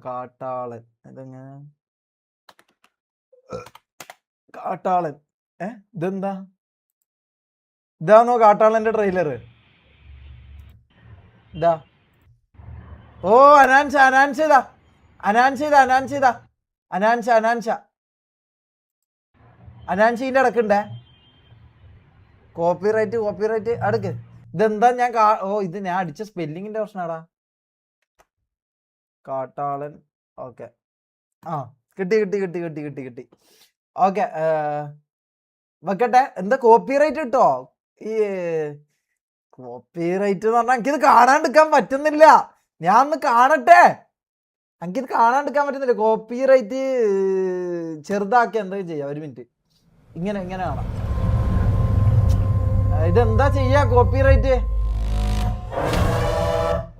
കാട്ടാളൻ ഇതെങ്ങനെ കാട്ടാളൻ ഇതെന്താ ഇതാണോ കാട്ടാളന്റെ ട്രെയിലർ ഇതാ ഓ അനാൻഷ അനാൻഷ ഇതാ അനാൻഷ ഇതാ അനാൻഷ ഇതാ അനാൻഷ അനാൻഷ അനാൻഷീൻ്റെ അടക്കണ്ടേ കോപ്പിറൈറ്റ് അടുക്ക് ഇതെന്താ ഞാൻ ഇത് ഞാൻ അടിച്ച സ്പെല്ലിങ്ങിന്റെ പ്രശ്നമാടാ കാട്ടാളൻ ഓക്കെ ആ കിട്ടി ഓക്കെ വെക്കട്ടെ എന്താ കോപ്പിറൈറ്റ് കിട്ടോ ഈ കോപ്പിറൈറ്റ് എന്ന് പറഞ്ഞാൽ എനിക്കിത് കാണാണ്ടിരിക്കാൻ പറ്റുന്നില്ല ഞാൻ ഒന്ന് കാണട്ടെ എനിക്കിത് കാണാണ്ടിരിക്കാൻ പറ്റുന്നില്ല കോപ്പിറൈറ്റ് ചെറുതാക്കി എന്താ ചെയ്യാം ഒരു മിനിറ്റ് ഇങ്ങനെ കാണാം ഇതെന്താ ചെയ്യാ കോപ്പിറൈറ്റ്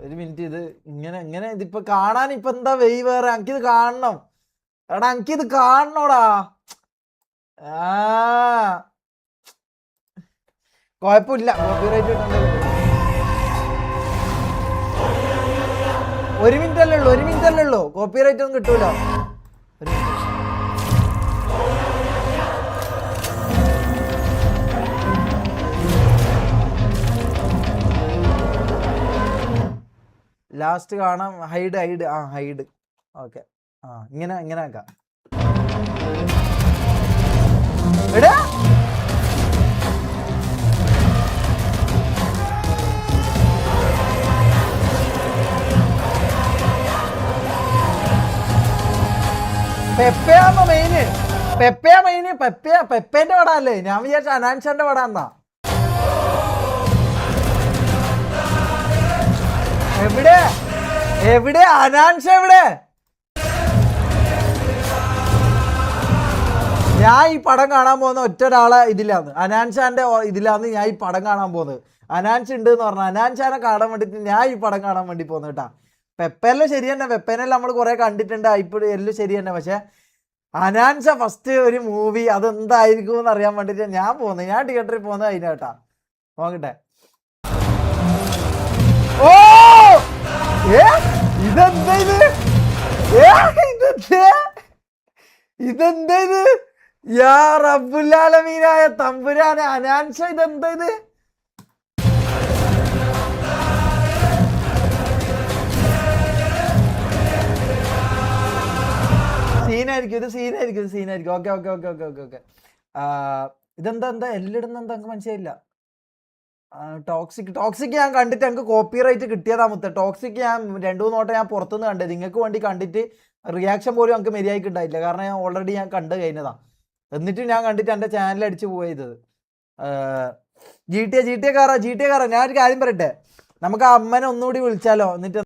ഒരു മിനിറ്റ് ഇത് ഇങ്ങനെ ഇതിപ്പോ കാണാൻ ഇപ്പൊ എന്താ വെയ് വേറെ എനിക്കിത് കാണണം എടാ എനിക്കിത് കാണണോടാ കുഴപ്പമില്ല കോപ്പിറൈറ്റ് കിട്ടണ്ടത് ഒരു മിനിറ്റ് അല്ലേ ഉള്ളൂ കോപ്പിറൈറ്റ് ഒന്നും കിട്ടൂല ലാസ്റ്റ് കാണാം ഹൈഡ് ഓക്കെ ഇങ്ങനെ ആക്കാം എടാ പെപ്പയാണോ മെയിന് പെപ്പേന്റെ പടല്ലേ ഞാൻ വിചാരിച്ച അനാൻഷന്റെ പടാന്നാ എവിടെ അനാൻഷ എവിടെ ഞാൻ ഈ പടം കാണാൻ പോകുന്ന ഒറ്റ ഒരാളെ ഇതിലാന്ന് അനാൻഷാന്റെ ഇതിലാന്ന് ഞാൻ ഈ പടം കാണാൻ പോകുന്നത് അനാൻഷ ഉണ്ട് എന്ന് പറഞ്ഞാൽ അനാൻഷാനെ കാണാൻ വേണ്ടിട്ട് ഞാൻ ഈ പടം കാണാൻ വേണ്ടി പോകുന്നത് കേട്ടാ പെപ്പയെല്ലാം ശരി തന്നെ പെപ്പനെല്ലാം നമ്മൾ കുറെ കണ്ടിട്ടുണ്ട് ഇപ്പോഴും എല്ലാം ശരി തന്നെ പക്ഷെ അനാൻഷ ഫസ്റ്റ് ഒരു മൂവി അതെന്തായിരിക്കും എന്ന് അറിയാൻ വേണ്ടിട്ട് ഞാൻ പോകുന്നത് ഞാൻ തിയേറ്ററിൽ പോകുന്നത് അതിനാ കേട്ടാ നോക്കട്ടെ ഓ ഇതെന്താ ഇത് യാ റബ്ബുൽ-ആലമീനായ തമ്പുരാനെ അനാൻഷ ഇതെന്താ ഇത് സീനായിരിക്കും ഓക്കെ ഇതെന്താ എല്ലിടുന്ന എന്താ എനിക്ക് മനസ്സിലായില്ല ടോക്സിക് ഞാൻ കണ്ടിട്ട് എനിക്ക് കോപ്പിറൈറ്റ് കിട്ടിയതാ മുത്ത ടോക്സിക് ഞാൻ 2-3 വട്ടം ഞാൻ പുറത്തുനിന്ന് കണ്ടത് നിങ്ങൾക്ക് വേണ്ടി കണ്ടിട്ട് റിയാക്ഷൻ പോലും എനിക്ക് മര്യാദയ്ക്ക് ഉണ്ടായില്ല കാരണം ഞാൻ ഓൾറെഡി ഞാൻ കണ്ടു കഴിഞ്ഞതാ എന്നിട്ട് ഞാൻ കണ്ടിട്ട് എൻ്റെ ചാനൽ അടിച്ച് പോയത് GTA കാറാ ഞാൻ ഒരു കാര്യം പറയട്ടെ നമുക്ക് ആ അമ്മനെ ഒന്നുകൂടി വിളിച്ചാലോ എന്നിട്ട്